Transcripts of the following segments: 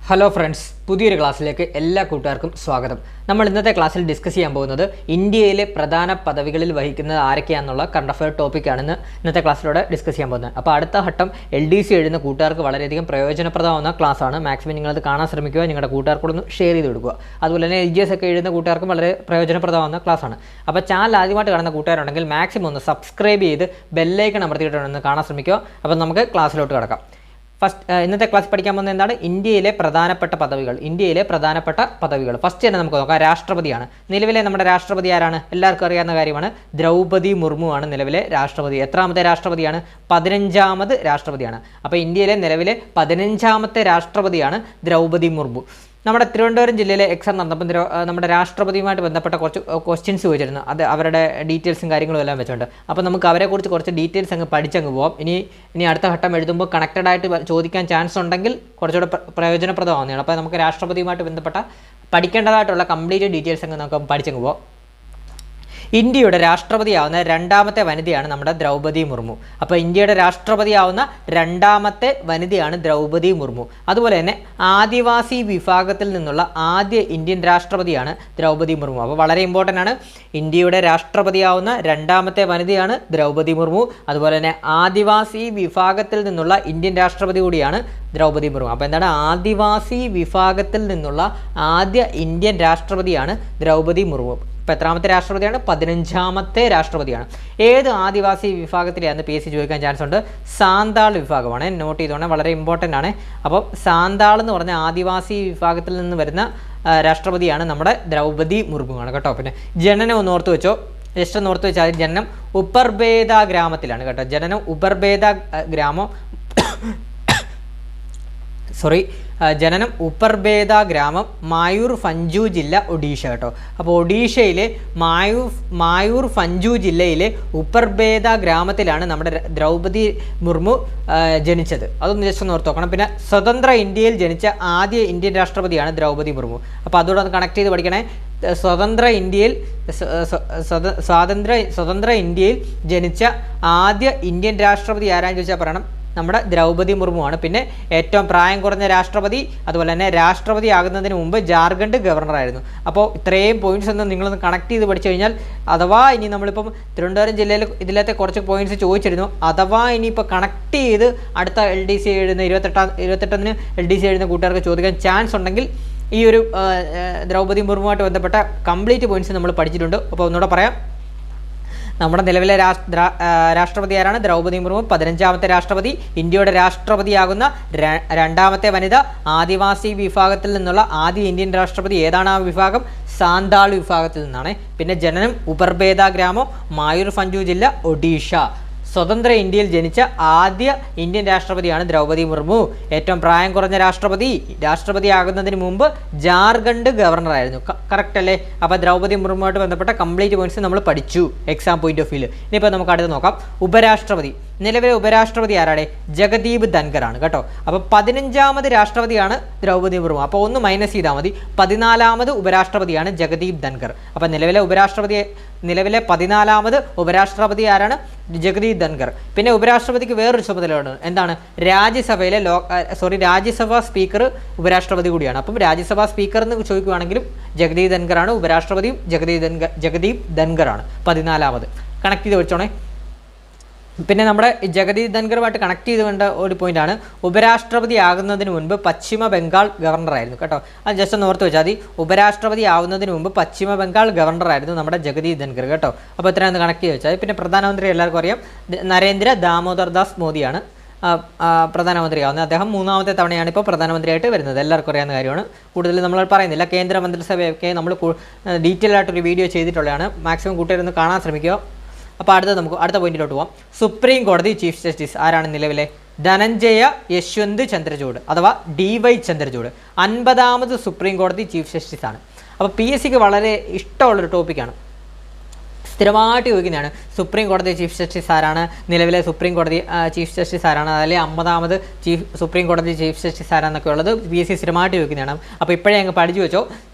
Hello friends, പുതിയൊരു ക്ലാസ്സിലേക്ക് എല്ലാ കൂട്ടുകാർക്കും സ്വാഗതം. നമ്മൾ ഇന്നത്തെ ക്ലാസ്സിൽ ഡിസ്കസ് ചെയ്യാൻ പോകുന്നത് ഇന്ത്യയിലെ പ്രധാന പദവികളിൽ വഹിക്കുന്നത് ആരൊക്കെയാണെന്നുള്ള കറണ്ട് അഫയർ ടോപ്പിക്കാണെന്ന് ഇന്നത്തെ ക്ലാസ്സിലൂടെ ഡിസ്കസ് ചെയ്യാൻ പോകുന്നത്. അപ്പോൾ അടുത്ത ഘട്ടം LDC എഴുതുന്ന കൂട്ടുകാർക്ക് വളരെയധികം പ്രയോജനപ്രദമാവുന്ന ക്ലാസ്സാണ്. മാക്സിമം നിങ്ങളത് കാണാൻ ശ്രമിക്കുക, നിങ്ങളുടെ കൂട്ടുകാർക്കൊന്ന് ഷെയർ ചെയ്ത് കൊടുക്കുക. അതുപോലെ തന്നെ LGS ഒക്കെ എഴുതുന്ന കൂട്ടുകാർക്കും വളരെ പ്രയോജനപ്രദമാവുന്ന ക്ലാസ്സാണ്. അപ്പോൾ ചാനൽ ആദ്യമായിട്ട് കാണുന്ന കൂട്ടുകാരുണ്ടെങ്കിൽ മാക്സിമം ഒന്ന് സബ്സ്ക്രൈബ് ചെയ്ത് ബെല്ലൈക്കൺ അമർത്തിയിട്ടുണ്ടെന്ന് കാണാൻ ശ്രമിക്കുക. അപ്പോൾ നമുക്ക് ക്ലാസ്സിലോട്ട് കിടക്കാം. ഇന്നത്തെ ക്ലാസ് പഠിക്കാൻ പോകുന്നത് എന്താണ്? ഇന്ത്യയിലെ പ്രധാനപ്പെട്ട പദവികൾ. ഫസ്റ്റ് തന്നെ നമുക്ക് നോക്കാം, രാഷ്ട്രപതിയാണ്. നിലവിലെ നമ്മുടെ രാഷ്ട്രപതി ആരാണ്? എല്ലാവർക്കും അറിയാവുന്ന കാര്യമാണ്. ദ്രൗപദി മുർമു ആണ് നിലവിലെ രാഷ്ട്രപതി. എത്രാമത്തെ രാഷ്ട്രപതിയാണ്? 15ാമത് രാഷ്ട്രപതിയാണ്. അപ്പോൾ ഇന്ത്യയിലെ നിലവിലെ 15ാമത്തെ രാഷ്ട്രപതിയാണ് ദ്രൗപദി മുർമു. നമ്മുടെ തിരുവനന്തപുരം ജില്ലയിലെ എക്സാം നടന്നപ്പോൾ നമ്മുടെ രാഷ്ട്രപതിയുമായിട്ട് ബന്ധപ്പെട്ട കുറച്ച് ക്വസ്റ്റ്യൻസ് ചോദിച്ചിരുന്നു. അത് അവരുടെ ഡീറ്റെയിൽസും കാര്യങ്ങളും എല്ലാം വെച്ചുകൊണ്ട്. അപ്പോൾ നമുക്ക് അവരെക്കുറിച്ച് കുറച്ച് ഡീറ്റെയിൽസ് അങ്ങ് പഠിച്ചങ്ങ് പോകാം. ഇനി അടുത്ത ഘട്ടം എഴുതുമ്പോൾ കണക്റ്റഡ് ആയിട്ട് ചോദിക്കാൻ ചാൻസ് ഉണ്ടെങ്കിൽ കുറച്ചുകൂടെ പ്രയോജനപ്രദമാവുന്നതാണ്. അപ്പോൾ നമുക്ക് രാഷ്ട്രപതിയുമായിട്ട് ബന്ധപ്പെട്ട പഠിക്കേണ്ടതായിട്ടുള്ള കംപ്ലീറ്റ് ഡീറ്റെയിൽസ് അങ്ങ് നമുക്ക് പഠിച്ചങ്ങ് പോകാം. ഇന്ത്യയുടെ രാഷ്ട്രപതിയാവുന്ന രണ്ടാമത്തെ വനിതയാണ് നമ്മുടെ ദ്രൗപദി മുർമു. അപ്പോൾ ഇന്ത്യയുടെ രാഷ്ട്രപതിയാവുന്ന രണ്ടാമത്തെ വനിതയാണ് ദ്രൗപദി മുർമു. അതുപോലെ തന്നെ ആദിവാസി വിഭാഗത്തിൽ നിന്നുള്ള ആദ്യ ഇന്ത്യൻ രാഷ്ട്രപതിയാണ് ദ്രൗപദി മുർമു. അപ്പോൾ വളരെ ഇമ്പോർട്ടൻ്റ് ആണ്. ഇന്ത്യയുടെ രാഷ്ട്രപതിയാവുന്ന രണ്ടാമത്തെ വനിതയാണ് ദ്രൗപദി മുർമു. അതുപോലെ തന്നെ ആദിവാസി വിഭാഗത്തിൽ നിന്നുള്ള ഇന്ത്യൻ രാഷ്ട്രപതി കൂടിയാണ് ദ്രൗപദി മുർമു. അപ്പോൾ എന്താണ്? ആദിവാസി വിഭാഗത്തിൽ നിന്നുള്ള ആദ്യ ഇന്ത്യൻ രാഷ്ട്രപതിയാണ് ദ്രൗപദി മുർമു. ഇപ്പോൾ എത്രാമത്തെ രാഷ്ട്രപതിയാണ്? 15ാമത്തെ രാഷ്ട്രപതിയാണ്. ഏത് ആദിവാസി വിഭാഗത്തിലാണെന്ന് PSC ചോദിക്കാൻ ചാൻസ് ഉണ്ട്. സാന്താൾ വിഭാഗമാണ്. നോട്ട് ചെയ്തോണേ, വളരെ ഇമ്പോർട്ടൻ്റ് ആണ്. അപ്പോൾ സാന്താൾ എന്ന് പറഞ്ഞ ആദിവാസി വിഭാഗത്തിൽ നിന്ന് വരുന്ന രാഷ്ട്രപതിയാണ് നമ്മുടെ ദ്രൗപദി മുർമു ആണ് കേട്ടോ. പിന്നെ ജനനം ഒന്ന് ഓർത്ത് വെച്ചോ, ജസ്റ്റ് ഒന്ന് ഓർത്ത് വെച്ചാൽ ജനനം ഉപർബേദ ഗ്രാമത്തിലാണ് കേട്ടോ. ജനനം ഉപർബേദ ഗ്രാമം ജനനം ഉപർബേദ ഗ്രാമം, മായൂർ ഫഞ്ചു ജില്ല, ഒഡീഷ കേട്ടോ. അപ്പോൾ ഒഡീഷയിലെ മായൂർ ഫഞ്ചു ജില്ലയിലെ ഉപർബേദ ഗ്രാമത്തിലാണ് നമ്മുടെ ദ്രൗപദി മുർമു ജനിച്ചത്. അതൊന്ന് ജസ്റ്റ് ഒന്ന് ഓർത്ത് നോക്കണം. പിന്നെ സ്വതന്ത്ര ഇന്ത്യയിൽ ജനിച്ച ആദ്യ ഇന്ത്യൻ രാഷ്ട്രപതിയാണ് ദ്രൗപദി മുർമു. അപ്പോൾ അതോടെ ഒന്ന് കണക്ട് ചെയ്ത് പഠിക്കണേ. സ്വതന്ത്ര ഇന്ത്യയിൽ ജനിച്ച ആദ്യ ഇന്ത്യൻ രാഷ്ട്രപതി ആരാന്ന് ചോദിച്ചാൽ പറയണം, നമ്മുടെ ദ്രൗപദി മുർമു ആണ്. പിന്നെ ഏറ്റവും പ്രായം കുറഞ്ഞ രാഷ്ട്രപതി, അതുപോലെ തന്നെ രാഷ്ട്രപതി ആകുന്നതിന് മുമ്പ് ജാർഖണ്ഡ് ഗവർണറായിരുന്നു. അപ്പോൾ ഇത്രയും പോയിന്റ്സ് ഒന്ന് നിങ്ങളൊന്ന് കണക്ട് ചെയ്ത് പഠിച്ചു കഴിഞ്ഞാൽ, അഥവാ ഇനി നമ്മളിപ്പം തിരുവനന്തപുരം ജില്ലയിൽ ഇതിലത്തെ കുറച്ച് പോയിന്റ്സ് ചോദിച്ചിരുന്നു, അഥവാ ഇനിയിപ്പോൾ കണക്ട് ചെയ്ത് അടുത്ത LDC എഴുതുന്ന 28-ന് LDC എഴുതുന്ന കൂട്ടുകാർക്ക് ചോദിക്കാൻ ചാൻസ് ഉണ്ടെങ്കിൽ ഈ ഒരു ദ്രൗപദി മുർമുമായിട്ട് ബന്ധപ്പെട്ട കംപ്ലീറ്റ് പോയിന്റ്സ് നമ്മൾ പഠിച്ചിട്ടുണ്ട്. അപ്പോൾ ഒന്നുകൂടെ പറയാം, നമ്മുടെ നിലവിലെ രാഷ്ട്രപതി ആരാണ്? ദ്രൗപദി മുർമു, 15ാമത്തെ രാഷ്ട്രപതി, ഇന്ത്യയുടെ രാഷ്ട്രപതിയാകുന്ന രണ്ടാമത്തെ വനിത, ആദിവാസി വിഭാഗത്തിൽ നിന്നുള്ള ആദ്യ ഇന്ത്യൻ രാഷ്ട്രപതി. ഏതാണ് ആ വിഭാഗം? സാന്താൾ വിഭാഗത്തിൽ നിന്നാണ്. പിന്നെ ജനനം ഉപർബേദ ഗ്രാമം, മായൂർ ഫഞ്ചു ജില്ല, ഒഡീഷ. സ്വതന്ത്ര ഇന്ത്യയിൽ ജനിച്ച ആദ്യ ഇന്ത്യൻ രാഷ്ട്രപതിയാണ് ദ്രൗപദി മുർമു. ഏറ്റവും പ്രായം കുറഞ്ഞ രാഷ്ട്രപതി ആകുന്നതിന് മുമ്പ് ജാർഖണ്ഡ് ഗവർണറായിരുന്നു. കറക്റ്റ് അല്ലേ? അപ്പോൾ ദ്രൗപദി മുർമുമായിട്ട് ബന്ധപ്പെട്ട കംപ്ലീറ്റ് പോയിന്റ്സ് നമ്മൾ പഠിച്ചു എക്സാം പോയിന്റ് ഓഫ് വ്യൂല്. ഇനിയിപ്പോൾ നമുക്ക് അടുത്ത് നോക്കാം. ഉപരാഷ്ട്രപതി. നിലവിലെ ഉപരാഷ്ട്രപതി ആരാടെ? ജഗദീപ് ധൻഖർ ആണ് കേട്ടോ. അപ്പോൾ 15ാമത് രാഷ്ട്രപതിയാണ് ദ്രൗപദി മുർമു. അപ്പോൾ ഒന്ന് മൈനസ് ചെയ്താൽ മതി. 14ാമത് ഉപരാഷ്ട്രപതിയാണ് ജഗദീപ് ധൻഖർ. അപ്പോൾ നിലവിലെ 14ാമത് ഉപരാഷ്ട്രപതി ആരാണ്? ജഗദീപ് ധൻഖർ. പിന്നെ ഉപരാഷ്ട്രപതിക്ക് വേറൊരു ചുമതലയാണ്. എന്താണ്? രാജ്യസഭാ സ്പീക്കർ ഉപരാഷ്ട്രപതി കൂടിയാണ്. അപ്പം രാജ്യസഭാ സ്പീക്കർ എന്ന് ചോദിക്കുകയാണെങ്കിലും ജഗദീപ് ധൻഖർ ആണ്. ഉപരാഷ്ട്രപതിയും ജഗദീപ് ധൻഖർ ആണ്. 14ാമത് കണക്ട് ചെയ്ത് വെച്ചോണേ. പിന്നെ നമ്മുടെ ജഗദീപ് ധൻഖറുമായിട്ട് കണക്ട് ചെയ്തുകൊണ്ട് ഒരു പോയിന്റാണ്, ഉപരാഷ്ട്രപതി ആകുന്നതിന് മുൻപ് പശ്ചിമ ബംഗാൾ ഗവർണറായിരുന്നു കേട്ടോ. അത് ജസ്റ്റ് ഒന്ന് ഓർത്ത് വെച്ചാൽ മതി. ഉപരാഷ്ട്രപതി ആവുന്നതിന് മുമ്പ് പശ്ചിമ ബംഗാൾ ഗവർണറായിരുന്നു നമ്മുടെ ജഗദീപ് ധൻഖർ കേട്ടോ. അപ്പോൾ ഇത്രയും ഒന്ന് കണക്ട് ചെയ്ത് വെച്ചാൽ. പിന്നെ പ്രധാനമന്ത്രി എല്ലാവർക്കും അറിയാം, നരേന്ദ്ര ദാമോദർ ദാസ് മോദിയാണ് പ്രധാനമന്ത്രി ആവുന്നത്. അദ്ദേഹം 3ാമത്തെ തവണയാണ് ഇപ്പോൾ പ്രധാനമന്ത്രിയായിട്ട് വരുന്നത്. എല്ലാവർക്കും അറിയാവുന്ന കാര്യമാണ്, കൂടുതൽ നമ്മൾ പറയുന്നില്ല. കേന്ദ്ര മന്ത്രിസഭയൊക്കെ നമ്മൾ ഡീറ്റെയിൽ ആയിട്ടൊരു വീഡിയോ ചെയ്തിട്ടുള്ളതാണ്. മാക്സിമം കൂട്ടുകാരൊന്ന് കാണാൻ ശ്രമിക്കുക. അപ്പോൾ നമുക്ക് അടുത്ത പോയിന്റിലോട്ട് പോകാം. സുപ്രീം കോടതി ചീഫ് ജസ്റ്റിസ് ആരാണ് നിലവിലെ? ധനഞ്ജയ യശ്വന്ത് ചന്ദ്രചൂഡ് അഥവാ DY ചന്ദ്രചൂഡ് 50ാമത് സുപ്രീം കോടതി ചീഫ് ജസ്റ്റിസ് ആണ്. അപ്പോൾ PSCക്ക് വളരെ ഇഷ്ടമുള്ളൊരു ടോപ്പിക്കാണ്. സ്ഥിരമായിട്ട് ചോദിക്കുന്നതാണ്, സുപ്രീം കോടതി ചീഫ് ജസ്റ്റിസ് ആരാണ്? നിലവിലെ സുപ്രീം കോടതി ചീഫ് ജസ്റ്റിസ് ആരാണ്? അല്ലെങ്കിൽ 50ാമത് സുപ്രീം കോടതി ചീഫ് ജസ്റ്റിസ് ആരാന്നൊക്കെ ഉള്ളത് PSC സ്ഥിരമായിട്ട് ചോദിക്കുന്നതാണ്. അപ്പോൾ ഇപ്പോഴേ അങ്ങ് പഠിച്ചു വെച്ചോ.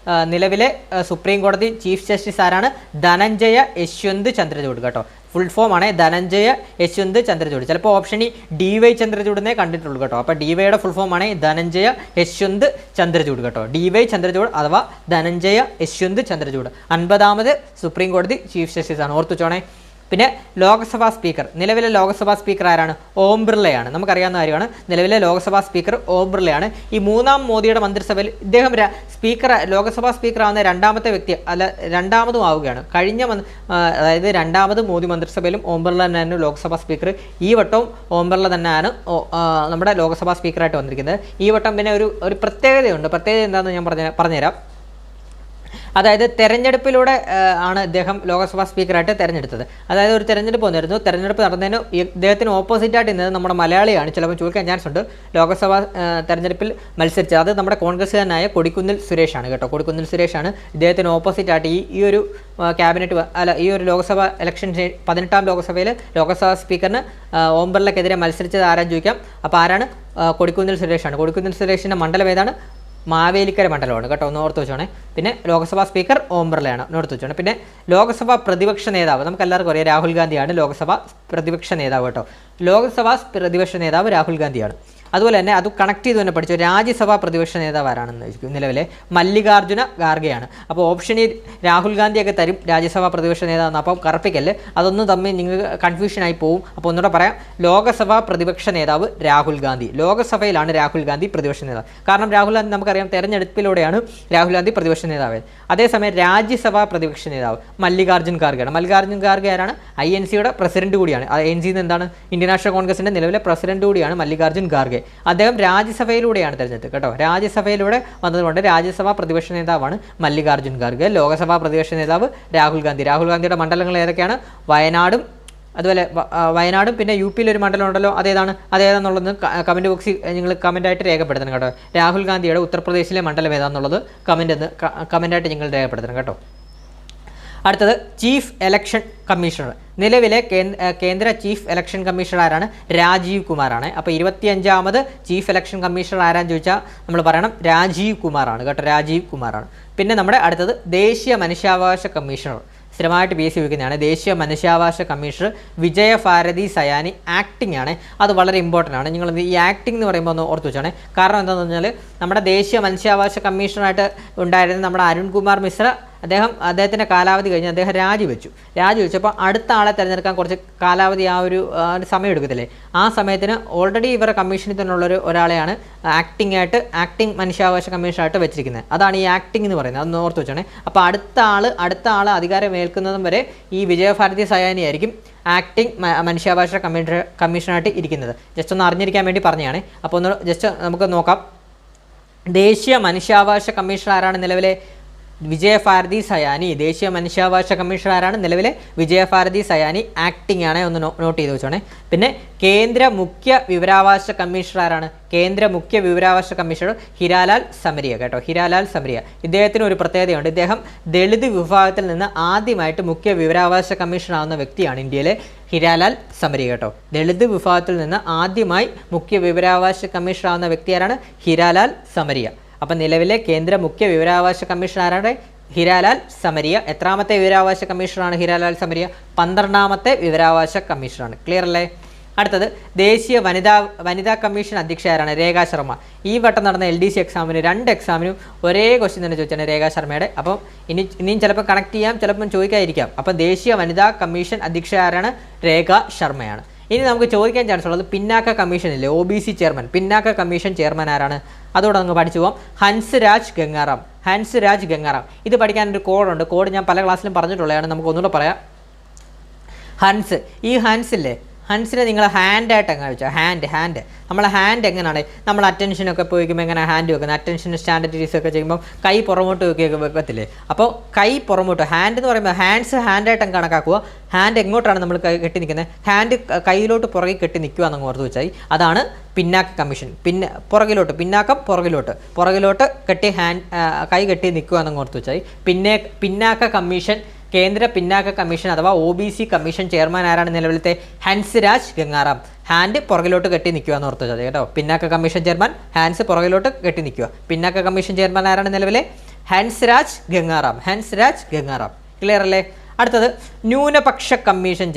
നിലവിലെ സുപ്രീം കോടതി ചീഫ് ജസ്റ്റിസ് ആരാണ്? ധനഞ്ജയ യശ്വന്ത് ചന്ദ്രചൂഡ് കേട്ടോ. ഫുൾ ഫോമാണ് ധനഞ്ജയ യശ്വന്ത് ചന്ദ്രചൂഡ്. ചിലപ്പോൾ ഓപ്ഷൻ ഡി വൈ ചന്ദ്രചൂഡിനെ കണ്ടിട്ടുള്ളൂ കേട്ടോ. അപ്പോൾ ഡി വൈയുടെ ഫുൾ ഫോമാണ് ധനഞ്ജയ യശ്വന്ത് ചന്ദ്രചൂഡ് കേട്ടോ. ഡി വൈ ചന്ദ്രചൂഡ് അഥവാ ധനഞ്ജയ യശ്വന്ത് ചന്ദ്രചൂഡ് 50ാമത് സുപ്രീം കോടതി ചീഫ് ജസ്റ്റിസ് ആണ്, ഓർത്തുവെച്ചോണേ. പിന്നെ ലോക്സഭാ സ്പീക്കർ, നിലവിലെ ലോക്സഭാ സ്പീക്കർ ആരാണ്? ഓം ബിർളയാണ്. നമുക്കറിയാവുന്ന കാര്യമാണ്, നിലവിലെ ലോക്സഭാ സ്പീക്കർ ഓം ബിർളയാണ്. ഈ മൂന്നാം മോദിയുടെ മന്ത്രിസഭയിൽ ഇദ്ദേഹം ലോക്സഭാ സ്പീക്കർ ആവുന്ന രണ്ടാമത്തെ വ്യക്തി അല്ല, രണ്ടാമതും ആവുകയാണ്. അതായത് രണ്ടാമത് മോദി മന്ത്രിസഭയിലും ഓം ബിർള തന്നെയാണ് ലോക്സഭാ സ്പീക്കർ. ഈ വട്ടവും ഓം ബിർള തന്നെയാണ് നമ്മുടെ ലോക്സഭാ സ്പീക്കറായിട്ട് വന്നിരിക്കുന്നത്. ഈ വട്ടം പിന്നെ ഒരു പ്രത്യേകതയുണ്ട്. പ്രത്യേകത എന്താണെന്ന് ഞാൻ പറഞ്ഞുതരാം. അതായത് തെരഞ്ഞെടുപ്പിലൂടെ ആണ് ഇദ്ദേഹം ലോക്സഭാ സ്പീക്കറായിട്ട് തിരഞ്ഞെടുത്തത്. അതായത് ഒരു തെരഞ്ഞെടുപ്പ് വന്നിരുന്നു. തെരഞ്ഞെടുപ്പ് നടന്നതിന് ഇദ്ദേഹത്തിന് ഓപ്പോസിറ്റായിട്ട് ഇന്നത് നമ്മുടെ മലയാളിയാണ്, ചിലപ്പോൾ ചോദിക്കാൻ ചാൻസ് ഉണ്ട്. ലോക്സഭാ തെരഞ്ഞെടുപ്പിൽ മത്സരിച്ചത് അത് നമ്മുടെ കോൺഗ്രസ്സുകാരനായ കൊടിക്കുന്നിൽ സുരേഷാണ് കേട്ടോ. കൊടിക്കുന്നിൽ സുരേഷാണ് ഇദ്ദേഹത്തിന് ഓപ്പോസിറ്റായിട്ട് ഈ ഒരു ഈ ഒരു ലോക്സഭാ ഇലക്ഷൻ 18ാം ലോക്സഭയിൽ ലോക്സഭാ സ്പീക്കറിന് ഓം ബിർളയ്ക്കെതിരെ മത്സരിച്ചത് ആരാന്ന് ചോദിക്കാം. അപ്പോൾ ആരാണ്? കൊടിക്കുന്നിൽ സുരേഷാണ്. കൊടിക്കുന്നിൽ സുരേഷിൻ്റെ മണ്ഡലം ഏതാണ്? മാവേലിക്കര മണ്ഡലമാണ് കേട്ടോ, ഒന്ന് ഓർത്ത് വെച്ചോണേ. പിന്നെ ലോക്സഭാ സ്പീക്കർ ഓം ബിർളയാണ്, ഒന്ന് ഓർത്ത് വെച്ചോണേ. പിന്നെ ലോക്സഭാ പ്രതിപക്ഷ നേതാവ് നമുക്ക് എല്ലാവർക്കും അറിയാം, രാഹുൽ ഗാന്ധിയാണ് ലോക്സഭാ പ്രതിപക്ഷ നേതാവ് കേട്ടോ. ലോക്സഭാ പ്രതിപക്ഷ നേതാവ് രാഹുൽ ഗാന്ധിയാണ്. അതുപോലെ തന്നെ അത് കണക്ട് ചെയ്ത് തന്നെ പഠിച്ചു. രാജ്യസഭാ പ്രതിപക്ഷ നേതാവ് ആരാണെന്ന് ചോദിക്കും. നിലവിലെ മല്ലികാർജുന ഖാർഗെയാണ്. അപ്പോൾ ഓപ്ഷൻ രാഹുൽ ഗാന്ധിയൊക്കെ തരും രാജ്യസഭാ പ്രതിപക്ഷ നേതാവെന്ന്. അപ്പം കറപ്പിക്കല്, അതൊന്നും തമ്മിൽ നിങ്ങൾക്ക് കൺഫ്യൂഷനായി പോകും. അപ്പോൾ ഒന്നുകൂടെ പറയാം, ലോക്സഭാ പ്രതിപക്ഷ നേതാവ് രാഹുൽ ഗാന്ധി. ലോക്സഭയിലാണ് രാഹുൽ ഗാന്ധി പ്രതിപക്ഷ നേതാവ്. കാരണം രാഹുൽ ഗാന്ധി നമുക്കറിയാം തെരഞ്ഞെടുപ്പിലൂടെയാണ് രാഹുൽ ഗാന്ധി പ്രതിപക്ഷ നേതാവ്. അതേസമയം രാജ്യസഭാ പ്രതിപക്ഷ നേതാവ് മല്ലികാർജുൻ ഖാർഗെയാണ്. മല്ലികാർജുൻ ഖാർഗെ ആരാണ്? INCയുടെ പ്രസിഡന്റ് കൂടിയാണ്. INC എന്താണ്? ഇന്ത്യൻ നാഷണൽ കോൺഗ്രസിൻ്റെ നിലവിലെ പ്രസിഡന്റ് കൂടിയാണ് മല്ലികാർജുൻ ഖാർഗെ. അദ്ദേഹം രാജ്യസഭയിലൂടെയാണ് തിരഞ്ഞെടുത്തത് കേട്ടോ. രാജ്യസഭയിലൂടെ വന്നതുകൊണ്ട് രാജ്യസഭാ പ്രതിപക്ഷ നേതാവാണ് മല്ലികാർജുൻ ഖാർഗെ. ലോക്സഭാ പ്രതിപക്ഷ നേതാവ് രാഹുൽ ഗാന്ധി. രാഹുൽ ഗാന്ധിയുടെ മണ്ഡലങ്ങൾ ഏതൊക്കെയാണ്? വയനാടും പിന്നെ UP-യിൽ ഒരു മണ്ഡലം ഉണ്ടല്ലോ, അതേതാണെന്നുള്ളത് കമൻറ്റ് ബോക്സിൽ നിങ്ങൾ കമൻറ്റായിട്ട് രേഖപ്പെടുത്തണം കേട്ടോ. രാഹുൽ ഗാന്ധിയുടെ ഉത്തർപ്രദേശിലെ മണ്ഡലം ഏതാണെന്നുള്ളത് കമൻറ്റായിട്ട് നിങ്ങൾ രേഖപ്പെടുത്തണം കേട്ടോ. അടുത്തത് ചീഫ് ഇലക്ഷൻ കമ്മീഷണർ. നിലവിലെ കേന്ദ്ര ചീഫ് ഇലക്ഷൻ കമ്മീഷണർ ആരാണ്? രാജീവ് കുമാറാണ്. അപ്പോൾ 25ാമത് ചീഫ് ഇലക്ഷൻ കമ്മീഷണർ ആരാന്ന് ചോദിച്ചാൽ നമ്മൾ പറയണം രാജീവ് കുമാറാണ് കേട്ടോ. രാജീവ് കുമാറാണ്. പിന്നെ നമ്മുടെ അടുത്തത് ദേശീയ മനുഷ്യാവകാശ കമ്മീഷണർ. സ്ഥിരമായിട്ട് PSC ചോദിക്കുന്നതാണ്. ദേശീയ മനുഷ്യാവകാശ കമ്മീഷണർ വിജയഭാരതി സയാനി ആക്ടിംഗ് ആണ്. അത് വളരെ ഇമ്പോർട്ടൻ്റ് ആണ്. നിങ്ങൾ ഈ ആക്ടിംഗ് എന്ന് പറയുമ്പോൾ ഒന്ന് ഓർത്ത് വെച്ചാണ്. കാരണം എന്താണെന്ന് പറഞ്ഞാൽ നമ്മുടെ ദേശീയ മനുഷ്യാവകാശ കമ്മീഷണറായിട്ട് ഉണ്ടായിരുന്ന നമ്മുടെ അരുൺകുമാർ മിശ്ര അദ്ദേഹത്തിൻ്റെ കാലാവധി കഴിഞ്ഞ് അദ്ദേഹം രാജിവെച്ചപ്പോൾ അടുത്ത ആളെ തിരഞ്ഞെടുക്കാൻ കുറച്ച് കാലാവധി ആ ഒരു സമയം എടുക്കത്തില്ലേ, ആ സമയത്തിന് ഓൾറെഡി ഇവരുടെ കമ്മീഷനിൽ തന്നെയുള്ളൊരു ഒരാളെയാണ് ആക്ടിംഗ് മനുഷ്യാവകാശ കമ്മീഷനായിട്ട് വെച്ചിരിക്കുന്നത്. അതാണ് ഈ ആക്ടിംഗ് എന്ന് പറയുന്നത്. അതൊന്ന് ഓർത്ത് വെച്ചാണ്. അപ്പോൾ അടുത്ത ആൾ അധികാരം ഏൽക്കുന്നതും വരെ ഈ വിജയഭാരതി സയാനി ആയിരിക്കും ആക്ടിംഗ് മനുഷ്യാവകാശ കമ്മീഷനായിട്ട് ഇരിക്കുന്നത്. ജസ്റ്റ് ഒന്ന് അറിഞ്ഞിരിക്കാൻ വേണ്ടി പറഞ്ഞതാണ്. അപ്പോൾ ഒന്ന് ജസ്റ്റ് നമുക്ക് നോക്കാം. ദേശീയ മനുഷ്യാവകാശ കമ്മീഷണർ ആരാണ്? നിലവിലെ വിജയഭാരതി സയാനി. ദേശീയ മനുഷ്യാവകാശ കമ്മീഷണർ ആരാണ്? നിലവിലെ വിജയഭാരതി സയാനി ആക്ടിംഗ് ആണ്. ഒന്ന് നോട്ട് ചെയ്ത് വെച്ചോണേ. പിന്നെ കേന്ദ്ര മുഖ്യ വിവരാവകാശ കമ്മീഷണർ ആരാണ്? കേന്ദ്ര മുഖ്യ വിവരാവകാശ കമ്മീഷണർ ഹിരാലാൽ സമരിയ കേട്ടോ. ഹിരാലാൽ സമരിയ. ഇദ്ദേഹത്തിന് ഒരു പ്രത്യേകതയുണ്ട്. ഇദ്ദേഹം ദളിത് വിഭാഗത്തിൽ നിന്ന് ആദ്യമായിട്ട് മുഖ്യ വിവരാവകാശ കമ്മീഷണർ ആവുന്ന വ്യക്തിയാണ് ഇന്ത്യയിലെ ഹിരാലാൽ സമരിയ കേട്ടോ. ദളിത് വിഭാഗത്തിൽ നിന്ന് ആദ്യമായി മുഖ്യ വിവരാവകാശ കമ്മീഷണർ ആവുന്ന വ്യക്തി ആരാണ്? ഹിരാലാൽ സമരിയ. അപ്പം നിലവിലെ കേന്ദ്ര മുഖ്യ വിവരാവകാശ കമ്മീഷണർ ആരാണ്? ഹിരാലാൽ സമരിയ. എത്രാമത്തെ വിവരാവകാശ കമ്മീഷണറാണ് ഹിരാലാൽ സമരിയ? 12ാമത്തെ വിവരാവകാശ കമ്മീഷണറാണ്. ക്ലിയർ അല്ലേ? അടുത്തത് ദേശീയ വനിതാ കമ്മീഷൻ അധ്യക്ഷ ആരാണ്? രേഖാ ശർമ്മ. ഈ വട്ടം നടന്ന LDC എക്സാമിന് 2 എക്സാമിനും ഒരേ ക്വസ്റ്റ്യൻ തന്നെ ചോദിച്ചാണ് രേഖാ ശർമ്മയുടെ. അപ്പം ഇനിയും ചിലപ്പോൾ കണക്ട് ചെയ്യാം, ചിലപ്പം ചോദിക്കാതിരിക്കാം. അപ്പം ദേശീയ വനിതാ കമ്മീഷൻ അധ്യക്ഷ ആരാണ്? രേഖാ ശർമ്മയാണ്. ഇനി നമുക്ക് ചോദിക്കാൻ ചാൻസ് ഉള്ളത് പിന്നാക്ക കമ്മീഷനില്ലേ, OBC ചെയർമാൻ. പിന്നാക്ക കമ്മീഷൻ ചെയർമാൻ ആരാണ്? അതോടെ നമുക്ക് പഠിച്ചു പോകാം. ഹൻസ് രാജ് ഗംഗാറാം. ഇത് പഠിക്കാനൊരു കോഡുണ്ട്. കോഡ് ഞാൻ പല ക്ലാസ്സിലും പറഞ്ഞിട്ടുള്ളതാണ്. നമുക്ക് ഒന്നുകൂടെ പറയാം. ഈ ഹൻസില്ലേ, ഹൻസിനെ നിങ്ങൾ ഹാൻഡായിട്ട് എങ്ങനെ വെച്ചാൽ ഹാൻഡ് നമ്മളെ ഹാൻഡ് എങ്ങനെയാണ് നമ്മൾ അറ്റൻഷനൊക്കെ പോയിക്കുമ്പോൾ എങ്ങനെ ഹാൻഡ് വെക്കുന്നത്? അറ്റൻഷൻ സ്റ്റാൻഡർഡീസ് ഒക്കെ ചെയ്യുമ്പോൾ കൈ പുറമോട്ട് വെക്കത്തില്ലേ? അപ്പോൾ കൈ പുറമോട്ട്, ഹാൻഡ് എന്ന് പറയുമ്പോൾ ഹാൻഡായിട്ട് കണക്കാക്കുക. ഹാൻഡ് എങ്ങോട്ടാണ് നമ്മൾ കെട്ടി നിൽക്കുന്നത്? ഹാൻഡ് കയ്യിലോട്ട് പുറകെ കെട്ടി നിൽക്കുക എന്നങ്ങ് ഓർത്ത് വെച്ചാൽ അതാണ് പിന്നാക്ക കമ്മീഷൻ. പുറകിലോട്ട് കെട്ടി കൈ കെട്ടി നിൽക്കുക എന്നങ്ങ് ഓർത്ത് വെച്ചാൽ പിന്നാക്ക കമ്മീഷൻ, കേന്ദ്ര പിന്നാക്ക കമ്മീഷൻ അഥവാ OBC കമ്മീഷൻ ചെയർമാൻ ആരാണ്? നിലവിലത്തെ ഹൻസ് രാജ് ഗംഗാറാം. ഹാൻഡ് പുറകിലോട്ട് കെട്ടി നിൽക്കുക എന്ന് ഓർത്ത് വെച്ചാൽ കേട്ടോ. പിന്നാക്ക കമ്മീഷൻ ചെയർമാൻ ഹാൻഡ്സ് പുറകിലോട്ട് കെട്ടി നിൽക്കുക. പിന്നാക്ക കമ്മീഷൻ ചെയർമാൻ ആരാണ്? നിലവിലെ ഹൻസ് രാജ് ഗംഗാറാം. ക്ലിയർ അല്ലേ? അടുത്തത് ന്യൂനപക്ഷ കമ്മീഷൻ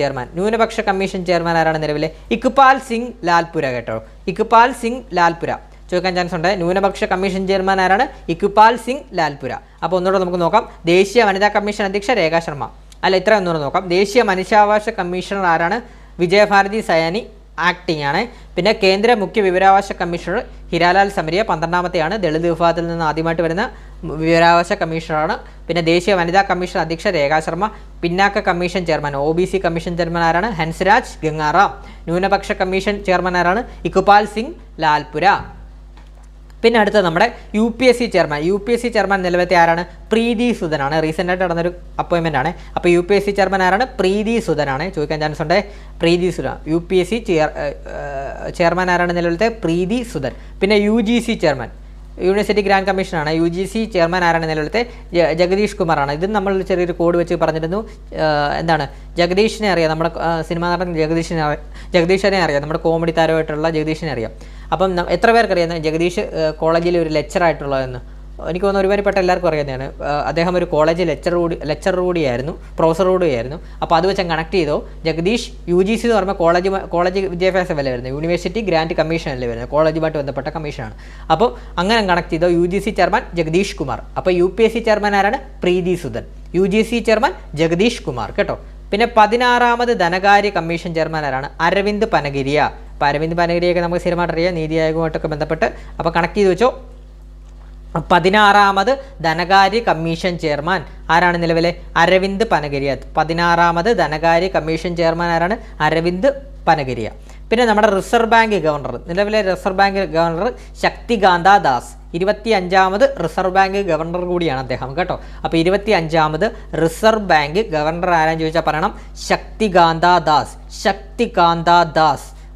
ചെയർമാൻ ആരാണ് നിലവിലെ? ഇക്ബാൽ സിംഗ് ലാൽപുര കേട്ടോ. ഇക്ബാൽ സിംഗ് ലാൽപുര ചോദിക്കാൻ ചാൻസ് ഉണ്ട്. ന്യൂനപക്ഷ കമ്മീഷൻ ചെയർമാൻ ആരാണ്? ഇക്ബാൽ സിംഗ് ലാൽപുര. അപ്പോൾ ഒന്നുകൂടെ നമുക്ക് നോക്കാം. ദേശീയ വനിതാ കമ്മീഷൻ അധ്യക്ഷ രേഖാ ശർമ്മ. അല്ല, ഇത്ര ഒന്നുകൂടെ നോക്കാം. ദേശീയ മനുഷ്യാവകാശ കമ്മീഷണർ ആരാണ്? വിജയഭാരതി സയാനി, ആക്ടിംഗ് ആണ്. പിന്നെ കേന്ദ്ര മുഖ്യ വിവരാവകാശ കമ്മീഷണർ ഹിരാലാൽ സമരിയ, 12ാമത്തെയാണ്. ദളിത് വിഭാഗത്തിൽ നിന്ന് ആദ്യമായിട്ട് വരുന്ന വിവരാവകാശ കമ്മീഷണറാണ്. പിന്നെ ദേശീയ വനിതാ കമ്മീഷൻ അധ്യക്ഷ രേഖാ ശർമ്മ. പിന്നാക്ക commission chairman OBC commission chairman ആരാണ്? ഹൻസ്രാജ് ഗംഗാറാം. ന്യൂനപക്ഷ കമ്മീഷൻ ചെയർമാൻ ആരാണ്? ഇക്ബാൽ സിംഗ് ലാൽപുര. പിന്നെ അടുത്ത നമ്മുടെ UPSC ചെയർമാൻ നിലവിലത്തെ ആരാണ്? പ്രീതി സുധനാണ്. റീസെൻ്റായിട്ട് നടന്നൊരു അപ്പോയിൻമെൻ്റ് ആണ്. അപ്പോൾ UPSC ചെയർമാൻ ആരാണ്? പ്രീതി സുധനാണ്. ചോദിക്കാൻ ചാൻസ് ഉണ്ട്. പ്രീതി സുധൻ. UPSC ചെയർമാൻ ആരാണ് നിലവിലത്തെ? പ്രീതി സുധൻ. പിന്നെ UGC ചെയർമാൻ യൂണിവേഴ്സിറ്റി ഗ്രാൻഡ് കമ്മീഷനാണ്. UGC ചെയർമാൻ ആരാണ് നിലവിലത്തെ? ജഗദീഷ് കുമാറാണ്. ഇത് നമ്മൾ ചെറിയൊരു കോഡ് വെച്ച് പറഞ്ഞിരുന്നു. എന്താണ്, ജഗദീഷിനെ അറിയാം, നമ്മുടെ സിനിമാ നടൻ ജഗദീഷിനെ അറിയാം, നമ്മുടെ കോമഡി താരമായിട്ടുള്ള ജഗദീഷിനെ അറിയാം. അപ്പം എത്ര പേർക്കറിയാം ജഗദീഷ് കോളേജിൽ ഒരു ലെക്ചറായിട്ടുള്ളതെന്ന്? എനിക്ക് തോന്നുന്നു ഒരുപാട് എല്ലാവർക്കും അറിയാവുന്നതാണ്. അദ്ദേഹം ഒരു കോളേജ് ലെക്ചറർ കൂടിയായിരുന്നു, പ്രൊഫസർ കൂടിയായിരുന്നു. അപ്പോൾ അത് വെച്ച് കണക്ട് ചെയ്തോ. ജഗദീഷ് UGC എന്ന് പറയുമ്പോൾ കോളേജ് വിദ്യാഭ്യാസമല്ലേ വരുന്നത്, യൂണിവേഴ്സിറ്റി ഗ്രാൻഡ് കമ്മീഷൻ അല്ലേ വരുന്നത്, കോളേജുമായിട്ട് ബന്ധപ്പെട്ട കമ്മീഷനാണ്. അപ്പോൾ അങ്ങനെ കണക്ട് ചെയ്തോ. UGC chairman Jagdish Kumar. അപ്പോൾ UPSC ചെയർമാൻ ആരാണ്? പ്രീതി സുധൻ. UGC ചെയർമാൻ ജഗദീഷ് കുമാർ കേട്ടോ. പിന്നെ 16ാമത് ധനകാര്യ കമ്മീഷൻ ചെയർമാൻ ആരാണ്? അരവിന്ദ് പനഗിരിയ. അപ്പോൾ അരവിന്ദ് പനഗിരിയൊക്കെ നമുക്ക് സ്ഥിരമായിട്ട് അറിയാം, നീതി ആയോഗുമായിട്ടൊക്കെ ബന്ധപ്പെട്ട്. അപ്പോൾ കണക്ട് ചെയ്ത് വെച്ചോ. 16ാമത് ധനകാര്യ കമ്മീഷൻ ചെയർമാൻ ആരാണ് നിലവിലെ? അരവിന്ദ് പനഗിരിയ. 16ാമത് ധനകാര്യ കമ്മീഷൻ ചെയർമാൻ ആരാണ്? അരവിന്ദ് പനഗിരിയ. പിന്നെ നമ്മുടെ റിസർവ് ബാങ്ക് ഗവർണർ, നിലവിലെ Reserve Bank governor Shaktikanta Das. 25ാമത് റിസർവ് ബാങ്ക് ഗവർണർ കൂടിയാണ് അദ്ദേഹം കേട്ടോ. അപ്പോൾ 25ാമത് റിസർവ് ബാങ്ക് ഗവർണർ ആരാന്ന് ചോദിച്ചാൽ പറയണം Shaktikanta Das.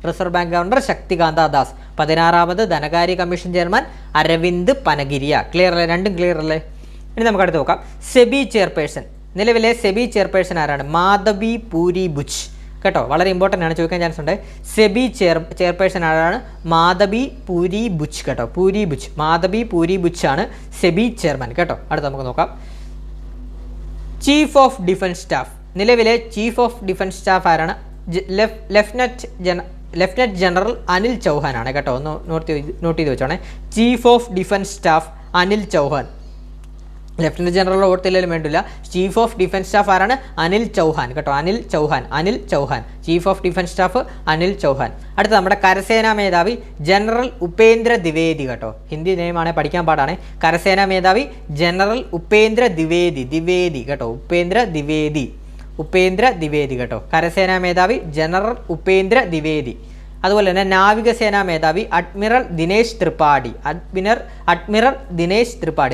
Reserve Bank governor Shaktikanta Das. 16ാമത് ധനകാര്യ commission chairman Arvind Panagariya. Clear അല്ലേ? രണ്ടും ക്ലിയർ അല്ലേ? ഇനി നമുക്ക് അടുത്ത് നോക്കാം. സെബി ചെയർപേഴ്സൺ, നിലവിലെ സെബി ചെയർപേഴ്സൺ ആരാണ്? മാധബി പൂരി ബുച്ച് കേട്ടോ. വളരെ ഇമ്പോർട്ടൻ്റ് ആണ്, ചോദിക്കാൻ ചാൻസ് ഉണ്ട്. സെബി ചെയർപേഴ്സൺ ആരാണ്? മാധബി പൂരി ബുച്ച് കേട്ടോ. മാധബി പൂരി ബുച്ച് ആണ് സെബി ചെയർമാൻ കേട്ടോ. അടുത്ത് നമുക്ക് നോക്കാം. ചീഫ് ഓഫ് ഡിഫൻസ് സ്റ്റാഫ്, നിലവിലെ ചീഫ് ഓഫ് ഡിഫൻസ് സ്റ്റാഫ് ആരാണ്? ലെഫ്റ്റനന്റ് ജനറൽ അനിൽ ചൗഹാൻ ആണ് കേട്ടോ. ഒന്ന് നോട്ട് ചെയ്ത് വെച്ചോണേ. Chief of defence staff Anil Chauhan. Lieutenant general ഓർത്തില്ലെങ്കിലും വേണ്ടില്ല. ചീഫ് ഓഫ് ഡിഫൻസ് സ്റ്റാഫ് ആരാണ്? അനിൽ ചൗഹാൻ കേട്ടോ. Anil Chauhan chief of defence staff Anil Chauhan. അടുത്ത നമ്മുടെ കരസേനാ മേധാവി ജനറൽ ഉപേന്ദ്ര ദ്വിവേദി കേട്ടോ. ഹിന്ദി നെയിമാണ്, പഠിക്കാൻ പാടാണ്. കരസേനാ മേധാവി ജനറൽ ഉപേന്ദ്ര ദ്വിവേദി കേട്ടോ. ഉപേന്ദ്ര ദ്വിവേദി കേട്ടോ. കരസേനാ മേധാവി ജനറൽ ഉപേന്ദ്ര ദ്വിവേദി. അതുപോലെ തന്നെ നാവികസേനാ മേധാവി അഡ്മിറൽ ദിനേശ് ത്രിപാഠി.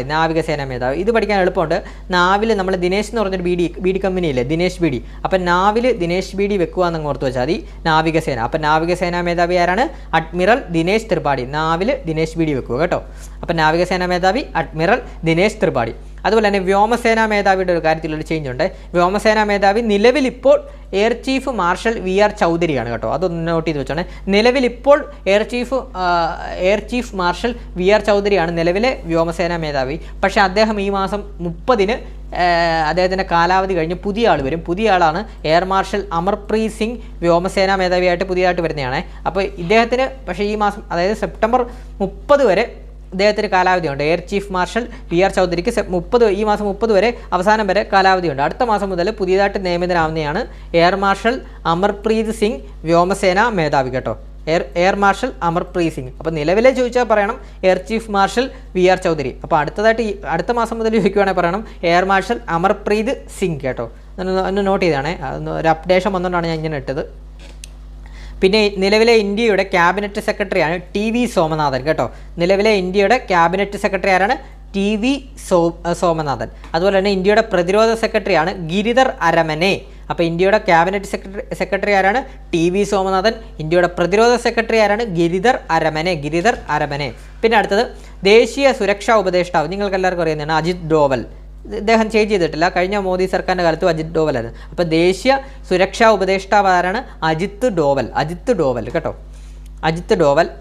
നാവികസേനാ മേധാവി. ഇത് പഠിക്കാൻ എളുപ്പമുണ്ട്. നാവിൽ നമ്മൾ ദിനേശ് എന്ന് പറഞ്ഞൊരു ബീഡി കമ്പനിയില്ലേ, ദിനേശ് ബീഡി. അപ്പം നാവിൽ ദിനേശ് ബീഡി വെക്കുക എന്നങ്ങ് ഓർത്ത് വെച്ചാൽ മതി. നാവികസേന. അപ്പം നാവികസേനാ മേധാവി ആരാണ്? അഡ്മിറൽ ദിനേശ് ത്രിപാഠി. നാവിൽ ദിനേശ് ബീഡി വെക്കുക കേട്ടോ. അപ്പം നാവികസേനാ മേധാവി അഡ്മിറൽ ദിനേശ് ത്രിപാഠി. അതുപോലെ തന്നെ വ്യോമസേനാ മേധാവിയുടെ ഒരു കാര്യത്തിലൊരു ചേഞ്ച് ഉണ്ട്. വ്യോമസേനാ മേധാവി നിലവിലിപ്പോൾ എയർ ചീഫ് മാർഷൽ VR ചൗധരിയാണ് കേട്ടോ. അതൊന്ന് നോട്ട് ചെയ്ത് വെച്ചോണേ. നിലവിലിപ്പോൾ എയർ ചീഫ് മാർഷൽ VR ചൗധരിയാണ് നിലവിലെ വ്യോമസേനാ മേധാവി. പക്ഷേ അദ്ദേഹം ഈ മാസം 30-ന് അദ്ദേഹത്തിൻ്റെ കാലാവധി കഴിഞ്ഞ് പുതിയ ആൾ വരും. പുതിയ ആളാണ് എയർ മാർഷൽ അമർപ്രീത് സിംഗ്. വ്യോമസേനാ മേധാവിയായിട്ട് പുതിയതായിട്ട് വരുന്നതാണ്. അപ്പോൾ ഇദ്ദേഹത്തിന് പക്ഷേ ഈ മാസം, അതായത് സെപ്റ്റംബർ 30 വരെ അദ്ദേഹത്തിന് കാലാവധിയുണ്ട്. എയർ ചീഫ് മാർഷൽ VR ചൗധരിക്ക് ഈ മാസം 30 വരെ, അവസാനം വരെ കാലാവധിയുണ്ട്. അടുത്ത മാസം മുതൽ പുതിയതായിട്ട് നിയമിതനാവുന്നതാണ് എയർ മാർഷൽ അമർപ്രീത് സിംഗ് വ്യോമസേനാ മേധാവി കേട്ടോ. Air marshal Amarpreet Singh. അപ്പോൾ നിലവിലെ ചോദിച്ചാൽ പറയണം air chief marshal VR Chaudhari. അപ്പോൾ അടുത്ത മാസം മുതൽ ചോദിക്കുവാണെങ്കിൽ പറയണം എയർ മാർഷൽ അമർപ്രീത് സിംഗ് കേട്ടോ. ഒന്ന് നോട്ട് ചെയ്താണ്, ഒരു അപ്ഡേഷൻ വന്നുകൊണ്ടാണ് ഞാൻ ഇങ്ങനെ ഇട്ടത്. പിന്നെ നിലവിലെ ഇന്ത്യയുടെ ക്യാബിനറ്റ് സെക്രട്ടറിയാണ് TV സോമനാഥൻ കേട്ടോ. നിലവിലെ ഇന്ത്യയുടെ ക്യാബിനറ്റ് സെക്രട്ടറി ആരാണ്? TV സോമനാഥൻ. അതുപോലെ തന്നെ ഇന്ത്യയുടെ പ്രതിരോധ സെക്രട്ടറിയാണ് ഗിരിധർ അരമനെ. അപ്പോൾ ഇന്ത്യയുടെ ക്യാബിനറ്റ് സെക്രട്ടറി ആരാണ്? TV സോമനാഥൻ. ഇന്ത്യയുടെ പ്രതിരോധ സെക്രട്ടറി ആരാണ്? ഗിരിധർ അരമനെ. പിന്നെ അടുത്തത് ദേശീയ സുരക്ഷാ ഉപദേഷ്ടാവ്, നിങ്ങൾക്ക് എല്ലാവർക്കും അറിയുന്നതാണ് അജിത് ഡോവൽ. ഇദ്ദേഹം ചേഞ്ച് ചെയ്തിട്ടില്ല. കഴിഞ്ഞ മോദി സർക്കാരിൻ്റെ കാലത്തും അജിത് ഡോവലായിരുന്നു. അപ്പോൾ ദേശീയ സുരക്ഷാ ഉപദേഷ്ടാവ് ആരാണ്? അജിത് ഡോവൽ കേട്ടോ.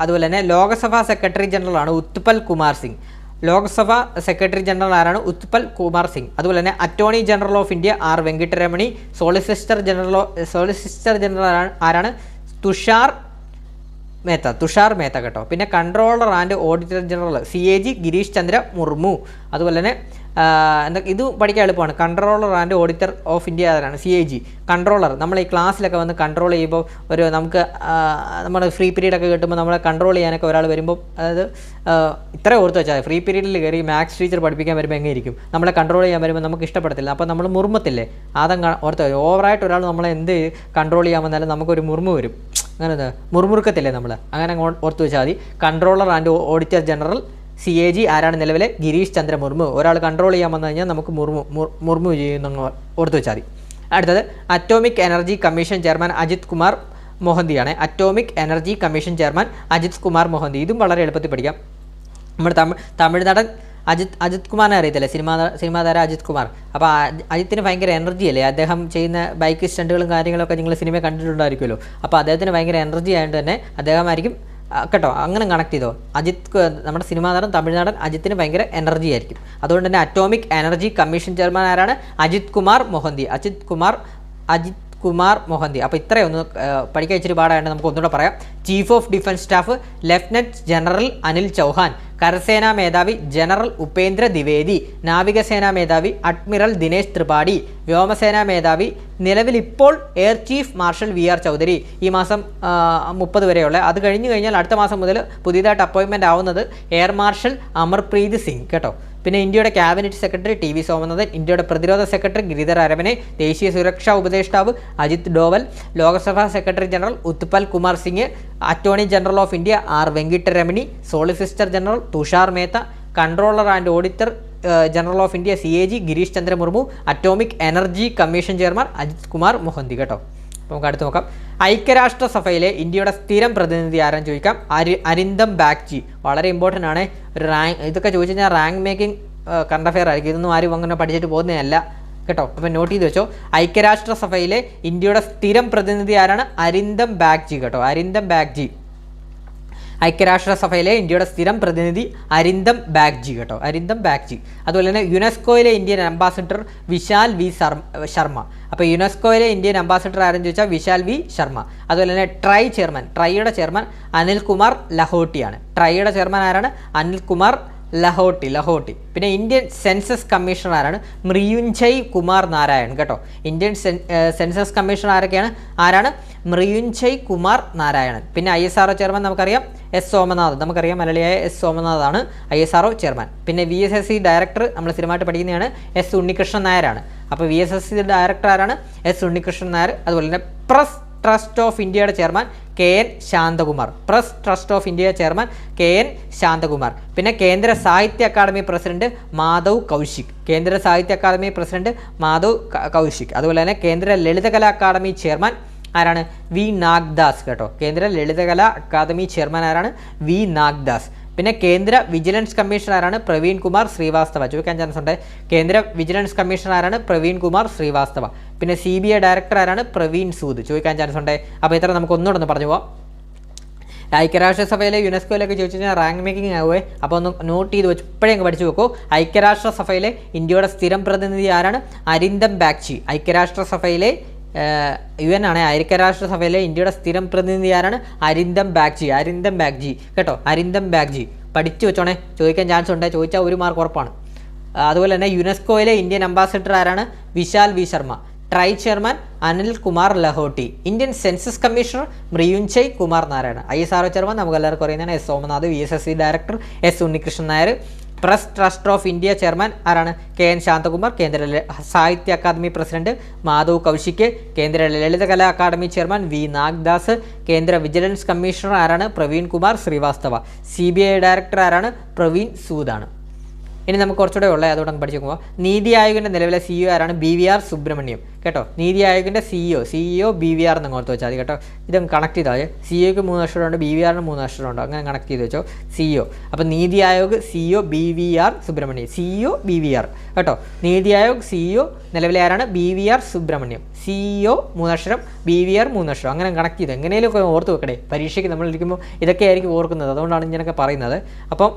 അതുപോലെ തന്നെ ലോക്സഭാ സെക്രട്ടറി ജനറൽ ആണ് ഉത്പൽ കുമാർ സിംഗ്. ലോക്സഭ സെക്രട്ടറി ജനറൽ ആരാണ്? ഉത്പൽ കുമാർ സിംഗ്. അതുപോലെ തന്നെ attorney general of India R Venkataramani. Solicitor general ആരാണ്? തുഷാർ മേത്ത കേട്ടോ. പിന്നെ controller and auditor general CAG Girish Chandra Murmu. അതുപോലെ തന്നെ ഇത് പഠിക്കാൻ എളുപ്പമാണ്. Controller and auditor of India ആരാണ്? CAG. കൺട്രോളർ നമ്മൾ ഈ ക്ലാസ്സിലൊക്കെ വന്ന് കൺട്രോൾ ചെയ്യുമ്പോൾ നമുക്ക് നമ്മുടെ ഫ്രീ പീരീഡൊക്കെ കിട്ടുമ്പോൾ നമ്മളെ കൺട്രോൾ ചെയ്യാനൊക്കെ ഒരാൾ വരുമ്പോൾ, അതായത് ഇത്ര ഓർത്ത് വെച്ചാൽ ഫ്രീ പീരീഡിൽ കയറി മാത്സ് ടീച്ചർ പഠിപ്പിക്കാൻ വരുമ്പോൾ എങ്ങനെ ഇരിക്കും? നമ്മളെ കൺട്രോൾ ചെയ്യാൻ വരുമ്പോൾ നമുക്ക് ഇഷ്ടപ്പെടത്തില്ല. അപ്പോൾ നമ്മൾ മുറുമത്തില്ലേ? ഓർത്ത് ഓവറായിട്ട് ഒരാൾ നമ്മളെ എന്ത് കൺട്രോൾ ചെയ്യാൻ വന്നാലും നമുക്കൊരു മുറുമു വരും. അങ്ങനെ മുറുമുറുക്കത്തില്ലേ നമ്മൾ? അങ്ങനെ ഓർത്ത് വെച്ചാൽ മതി. Controller and auditor general CAG ആരാണ്? നിലവിലെ ഗിരീഷ് ചന്ദ്ര മുർമു. ഒരാൾ കൺട്രോൾ ചെയ്യാൻ വന്നു കഴിഞ്ഞാൽ നമുക്ക് മുർമു ചെയ്യുന്ന ഓർത്ത് വെച്ചാൽ മതി. അടുത്തത് atomic energy commission chairman Ajit Kumar മൊഹന്തിയാണ്. Atomic energy commission chairman Ajit Kumar Mohanty. ഇതും വളരെ എളുപ്പത്തിൽ പഠിക്കാം. നമ്മുടെ തമിഴ്നാടൻ അജിത് കുമാറിനെ അറിയത്തില്ലേ? സിനിമാ താരം അജിത് കുമാർ. അപ്പോൾ അജിത്തിന് ഭയങ്കര എനർജി അല്ലേ? അദ്ദേഹം ചെയ്യുന്ന ബൈക്ക് സ്റ്റണ്ടുകളും കാര്യങ്ങളൊക്കെ നിങ്ങൾ സിനിമ കണ്ടിട്ടുണ്ടായിരിക്കുമല്ലോ. അപ്പോൾ അദ്ദേഹത്തിന് ഭയങ്കര എനർജി ആയതുകൊണ്ട് തന്നെ അദ്ദേഹമായിരിക്കും കേട്ടോ. അങ്ങനെ കണക്ട് ചെയ്തോ. നമ്മുടെ സിനിമാ താരം തമിഴ്നാടൻ അജിത്തിന് ഭയങ്കര എനർജി ആയിരിക്കും. അതുകൊണ്ട് തന്നെ അറ്റോമിക് എനർജി കമ്മീഷൻ ചെയർമാൻ ആരാണ്? അജിത് കുമാർ മൊഹന്തി. അപ്പോൾ ഇത്രയൊന്ന് പഠിക്കാൻ ഇച്ചിരി പാടായിട്ട് നമുക്ക് ഒന്നുകൂടെ പറയാം. Chief of defence staff lieutenant general Anil Chauhan. കരസേനാ മേധാവി ജനറൽ ഉപേന്ദ്ര ദ്വിവേദി. നാവികസേനാ മേധാവി അഡ്മിറൽ ദിനേശ് ത്രിപാഠി. വ്യോമസേനാ മേധാവി നിലവിൽ ഇപ്പോൾ air chief marshal VR Chaudhari. ഈ മാസം 30 വരെയുള്ള. അത് കഴിഞ്ഞ് കഴിഞ്ഞാൽ അടുത്ത മാസം മുതൽ പുതിയതായിട്ട് അപ്പോയിൻമെൻ്റ് ആവുന്നത് എയർ മാർഷൽ അമർപ്രീത് സിംഗ് കേട്ടോ. പിന്നെ ഇന്ത്യയുടെ ക്യാബിനറ്റ് സെക്രട്ടറി TV സോമനാഥൻ. ഇന്ത്യയുടെ പ്രതിരോധ സെക്രട്ടറി ഗിരിധർ അരവനെ. ദേശീയ സുരക്ഷാ ഉപദേഷ്ടാവ് Ajit Doval. Lok Sabha secretary general Utpal Kumar Singh. Attorney general of India R Venkataramani. Solicitor general Tushar Mehta. Controller and auditor general of India CAG Girish Chandra Murmu. Atomic energy commission chairman Ajit Kumar Mohanty കേട്ടോ. അപ്പോൾ നമുക്ക് അടുത്ത് നോക്കാം. ഐക്യരാഷ്ട്രസഭയിലെ ഇന്ത്യയുടെ സ്ഥിരം പ്രതിനിധി ആരാന്ന് ചോദിക്കാം. അരിന്ദം ബാഗ്ചി. വളരെ ഇമ്പോർട്ടൻ്റ് ആണ്. ഇതൊക്കെ ചോദിച്ചു കഴിഞ്ഞാൽ റാങ്ക് മേക്കിംഗ് കറണ്ട് അഫെയർ ആയിരിക്കും. ഇതൊന്നും ആരും അങ്ങനെ പഠിച്ചിട്ട് പോകുന്നതല്ല കേട്ടോ. അപ്പോൾ നോട്ട് ചെയ്ത് വെച്ചോ. ഐക്യരാഷ്ട്രസഭയിലെ ഇന്ത്യയുടെ സ്ഥിരം പ്രതിനിധി ആരാണ്? അരിന്ദം ബാഗ്ചി കേട്ടോ. അരിന്ദം ബാഗ്ചി. ഐക്യരാഷ്ട്രസഭയിലെ ഇന്ത്യയുടെ സ്ഥിരം പ്രതിനിധി അരിന്ദം ബാഗ്ചി കേട്ടോ. അരിന്ദം ബാഗ്ചി. അതുപോലെ തന്നെ യുനെസ്കോയിലെ Indian ambassador Vishal V Sharma. അപ്പോൾ യുനെസ്കോയിലെ ഇന്ത്യൻ അംബാസിഡർ ആരെന്ന് ചോദിച്ചാൽ വിശാൽ വി ശർമ്മ. അതുപോലെ തന്നെ ട്രൈയുടെ ചെയർമാൻ അനിൽകുമാർ ലഹോട്ടിയാണ്. ട്രൈയുടെ ചെയർമാൻ ആരാണ്? അനിൽകുമാർ ലഹോട്ടി. പിന്നെ ഇന്ത്യൻ സെൻസസ് കമ്മീഷണർ ആരാണ്? മൃയുഞ്ജയ് കുമാർ നാരായൺ കേട്ടോ. ഇന്ത്യൻ സെൻസസ് കമ്മീഷണർ ആരാണ്? മൃയുഞ്ജയ് കുമാർ നാരായണൻ. പിന്നെ ISRO ചെയർമാൻ നമുക്കറിയാം S സോമനാഥ്. നമുക്കറിയാം മലയാളിയായ S സോമനാഥാണ് ISRO ചെയർമാൻ. പിന്നെ VSSC ഡയറക്ടർ നമ്മൾ സ്ഥിരമായിട്ട് പഠിക്കുന്നതാണ് S ഉണ്ണികൃഷ്ണൻ നായരാണ്. അപ്പോൾ VSSC ഡയറക്ടർ ആരാണ്? S ഉണ്ണികൃഷ്ണൻ നായർ. അതുപോലെ തന്നെ പ്രസ് ട്രസ്റ്റ് ഓഫ് ഇന്ത്യയുടെ chairman KN Shanthakumar. Press trust of India chairman KN Shanthakumar. പിന്നെ കേന്ദ്ര സാഹിത്യ അക്കാദമി പ്രസിഡന്റ് മാധവ് കൗശിക്. കേന്ദ്ര സാഹിത്യ അക്കാദമി പ്രസിഡന്റ് മാധവ് കൗശിക്. അതുപോലെ തന്നെ കേന്ദ്ര ലളിതകലാ അക്കാദമി ചെയർമാൻ ആരാണ്? V നാഗ്ദാസ് കേട്ടോ. കേന്ദ്ര ലളിതകലാ അക്കാദമി ചെയർമാൻ ആരാണ്? V നാഗ്ദാസ്. പിന്നെ കേന്ദ്ര വിജിലൻസ് കമ്മീഷണർ ആരാണ്? പ്രവീൺ കുമാർ ശ്രീവാസ്തവ. ചോദിക്കാൻ ചാൻസ് ഉണ്ട്. കേന്ദ്ര വിജിലൻസ് കമ്മീഷണർ ആരാണ്? പ്രവീൺ കുമാർ ശ്രീവാസ്തവ. പിന്നെ CBI ഡയറക്ടർ ആരാണ്? പ്രവീൺ സൂദ്. ചോദിക്കാൻ ചാൻസ് ഉണ്ട്. അപ്പോൾ ഇത്ര നമുക്ക് ഒന്നുകൂടെ പറഞ്ഞു പോവാം. ഐക്യരാഷ്ട്രസഭയിലെ യുനെസ്കോയിലൊക്കെ ചോദിച്ചു കഴിഞ്ഞാൽ റാങ്ക് മേക്കിംഗ് ആവുമേ. അപ്പോൾ ഒന്ന് നോട്ട് ചെയ്ത് വെച്ച് ഇപ്പോഴേ പഠിച്ചു വെക്കൂ. ഐക്യരാഷ്ട്രസഭയിലെ ഇന്ത്യയുടെ സ്ഥിരം പ്രതിനിധി ആരാണ്? അരിന്ദം ബാഗ്ചി. ഐക്യരാഷ്ട്രസഭയിലെ UN ആണ്. ഐക്യരാഷ്ട്രസഭയിലെ ഇന്ത്യയുടെ സ്ഥിരം പ്രതിനിധി ആരാണ്? അരിന്ദം ബാഗ്ചി കേട്ടോ. അരിന്ദം ബാഗ്ചി പഠിച്ചു വെച്ചോണേ. ചോദിക്കാൻ ചാൻസ് ഉണ്ട്. ചോദിച്ചാൽ 1 മാർക്ക് ഉറപ്പാണ്. അതുപോലെ തന്നെ യുനെസ്കോയിലെ ഇന്ത്യൻ അംബാസിഡർ ആരാണ്? Vishal V Sharma. TRAI chairman Anil Kumar Lahoti. Indian census commissioner Mrityunjay Kumar Narayan. ISRO chairman നമുക്ക് എല്ലാവർക്കും അറിയുന്നതാണ് S Somanath. VSSC director S Unnikrishnan Nair. Press trust of India chairman ആരാണ്? KN Shanthakumar. Kendra Sahitya Akademi president Madhav Kaushik. Kendra Lalitkala Akademi chairman V Nagdas. കേന്ദ്ര വിജിലൻസ് കമ്മീഷണർ ആരാണ്? പ്രവീൺ കുമാർ ശ്രീവാസ്തവ. CBI ഡയറക്ടർ ആരാണ്? പ്രവീൺ സൂദാണ്. ഇനി നമുക്ക് കുറച്ചുകൂടെ ഉള്ളത് അതുകൊണ്ട് പഠിച്ചു പോകാം. നീതി ആയോഗിൻ്റെ നിലവിലെ CEO ആരാണ്? BVR സുബ്രഹ്മണ്യം കേട്ടോ. നീതി ആയോഗിൻ്റെ CEO BVR എന്ന് ഓർത്ത് വെച്ചാൽ മതി കേട്ടോ. ഇതങ്ങ് കണക്ട് ചെയ്താൽ CEOക്ക് 3 അക്ഷരമുണ്ട്, BVRന് 3 അക്ഷരമുണ്ട്, അങ്ങനെ കണക്ട് ചെയ്ത് വെച്ചോ. CEO അപ്പോൾ NITI Aayog CEO BVR Subrahmanyam, CEO BVR കേട്ടോ. നീതി ആയോഗ് CEO നിലവിലെ ആരാണ്? BVR സുബ്രഹ്മണ്യം. CEO 3 അക്ഷരം, BVR 3 അക്ഷരം, അങ്ങനെ കണക്ട് ചെയ്ത് എങ്ങനെയൊക്കെ ഓർത്ത് വെക്കണേ. പരീക്ഷയ്ക്ക് നമ്മൾ ഇരിക്കുമ്പോൾ ഇതൊക്കെ ആയിരിക്കും ഓർക്കുന്നത്, അതുകൊണ്ടാണ് ഇങ്ങനെയൊക്കെ പറയുന്നത്. അപ്പം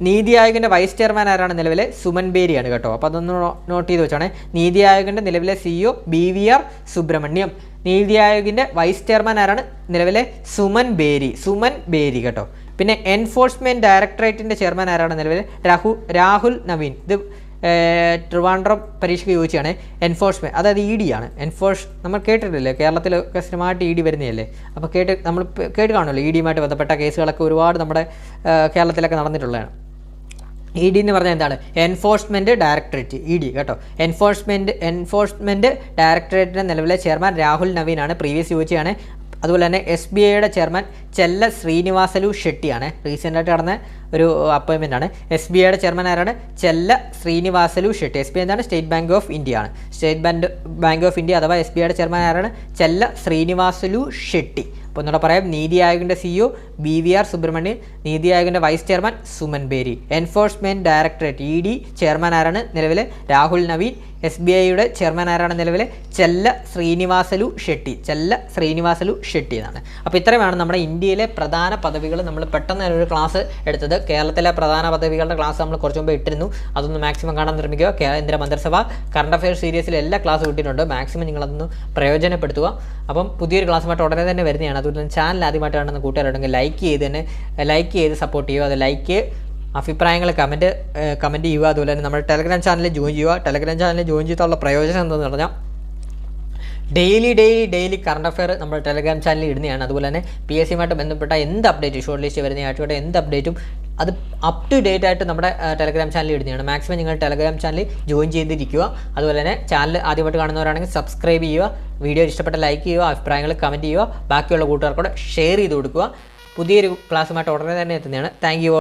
നീതി ആയോഗിൻ്റെ വൈസ് ചെയർമാൻ ആരാണ്? നിലവിലെ സുമൻ ബേരിയാണ് കേട്ടോ. അപ്പോൾ അതൊന്ന് നോട്ട് ചെയ്ത് വെച്ചാണ്. നീതി ആയോഗിൻ്റെ നിലവിലെ CEO BVR സുബ്രഹ്മണ്യം. നീതി ആയോഗിൻ്റെ വൈസ് ചെയർമാൻ ആരാണ്? നിലവിലെ സുമൻ ബേരി കേട്ടോ. പിന്നെ എൻഫോഴ്സ്മെൻറ്റ് ഡയറക്ടറേറ്റിൻ്റെ ചെയർമാൻ ആരാണ്? നിലവിലെ രാഹുൽ നവീൻ. ഇത് ട്രിവാൻഡ്രം പരീക്ഷയ്ക്ക് ചോദിച്ചാണ്. എൻഫോഴ്സ്മെൻറ്റ് അതായത് ED ആണ്. നമ്മൾ കേട്ടിട്ടില്ലേ, കേരളത്തിലൊക്കെ സ്ഥിരമായിട്ട് ED വരുന്നതല്ലേ. അപ്പോൾ നമ്മൾ കേട്ട് കാണുമല്ലോ, EDയുമായിട്ട് ബന്ധപ്പെട്ട കേസുകളൊക്കെ ഒരുപാട് നമ്മുടെ കേരളത്തിലൊക്കെ നടന്നിട്ടുള്ളതാണ്. ED എന്ന് പറഞ്ഞാൽ എന്താണ്? എൻഫോഴ്സ്മെൻറ്റ് ഡയറക്ടറേറ്റ്, ED കേട്ടോ. എൻഫോഴ്സ്മെൻറ്റ് ഡയറക്ടറേറ്റിൻ്റെ നിലവിലെ ചെയർമാൻ രാഹുൽ നവീനാണ്. പ്രീവിയസ് ചോദിച്ചാണ്. അതുപോലെ തന്നെ SBIയുടെ ചെയർമാൻ ചെല്ല ശ്രീനിവാസലു ഷെട്ടിയാണ്. റീസെൻ്റായിട്ട് നടന്ന ഒരു അപ്പോയിൻമെൻ്റ് ആണ്. SBIയുടെ ചെയർമാൻ ആരാണ്? ചെല്ല ശ്രീനിവാസലു ഷെട്ടി. SBI എന്താണ്? സ്റ്റേറ്റ് ബാങ്ക് ഓഫ് ഇന്ത്യ ആണ്. ബാങ്ക് ഓഫ് ഇന്ത്യ അഥവാ SBIയുടെ ചെയർമാൻ ആരാണ്? ചെല്ല ശ്രീനിവാസലു ഷെട്ടി. അപ്പോൾ ഒന്നുകൂടെ പറയാം. നീതി ആയോഗിൻ്റെ CEO BVR സുബ്രഹ്മണ്യൻ, നീതി ആയോഗിൻ്റെ vice chairman Suman Bery. Enforcement directorate ED chairman ആരാണ്? നിലവിലെ രാഹുൽ നവീൻ. SBIയുടെ ചെയർമാൻ ആരാണ്? നിലവിലെ ചെല്ല ശ്രീനിവാസലു ഷെട്ടി എന്നാണ്. അപ്പോൾ ഇത്രയുമാണ് നമ്മുടെ ഇന്ത്യയിലെ പ്രധാന പദവികൾ. നമ്മൾ പെട്ടെന്ന് ഒരു ക്ലാസ് എടുത്തത്. കേരളത്തിലെ പ്രധാന പദവികളുടെ ക്ലാസ് നമ്മൾ കുറച്ച് മുമ്പ് ഇട്ടിരുന്നു. അതൊന്ന് മാക്സിമം കാണാൻ ശ്രമിക്കുക. കേന്ദ്ര മന്ത്രിസഭ കറണ്ട് അഫയേഴ്സ് സീരീസിൽ എല്ലാ ക്ലാസ്സും ഇട്ടിട്ടുണ്ട്. മാക്സിമം നിങ്ങളതൊന്ന് പ്രയോജനപ്പെടുത്തുക. അപ്പം പുതിയൊരു ക്ലാസ്സുമായിട്ട് ഉടനെ തന്നെ വരുന്നതാണ്. അതുപോലെ ചാനൽ ആദ്യമായിട്ട് കാണുന്ന കൂട്ടുകാരുണ്ടെങ്കിൽ ലൈക്ക് ചെയ്ത് സപ്പോർട്ട് ചെയ്യുക. അത് ലൈക്ക്, അഭിപ്രായങ്ങൾ കമൻറ്റ് ചെയ്യുക. അതുപോലെ തന്നെ നമ്മുടെ ടെലഗ്രാം ചാനലിൽ ജോയിൻ ചെയ്യുക. ടെലഗ്രാം ചാനലിൽ ജോയിൻ ചെയ്തിട്ടുള്ള പ്രയോജനം എന്താണെന്ന് പറഞ്ഞാൽ ഡെയിലി കറണ്ട് അഫെയർ നമ്മൾ ടെലഗ്രാം ചാനലിൽ ഇടുന്നതാണ്. അതുപോലെ തന്നെ PSCയുമായിട്ട് ബന്ധപ്പെട്ട എന്ത് അപ്ഡേറ്റും, ഷോർട്ട് ലിസ്റ്റ് വരുന്ന ആഴ്ചയുടെ എന്ത് അപ്ഡേറ്റും അത് അപ് ടു ഡേറ്റ് ആയിട്ട് നമ്മുടെ ടെലഗ്രാം ചാനലിൽ ഇടുന്നതാണ്. മാക്സിമം നിങ്ങൾ ടെലഗ്രാം ചാനലിൽ ജോയിൻ ചെയ്തിരിക്കുക. അതുപോലെ തന്നെ ചാനൽ ആദ്യമായിട്ട് കാണുന്നവരാണെങ്കിൽ സബ്സ്ക്രൈബ് ചെയ്യുക. വീഡിയോ ഇഷ്ടപ്പെട്ട ലൈക്ക് ചെയ്യുക, അഭിപ്രായങ്ങൾ കമൻറ്റ് ചെയ്യുക, ബാക്കിയുള്ള കൂട്ടുകാർക്കൂടെ ഷെയർ ചെയ്ത് കൊടുക്കുക. പുതിയൊരു ക്ലാസ്സുമായിട്ട് ഉടനെ തന്നെ എത്തുന്നതാണ്. Thank you.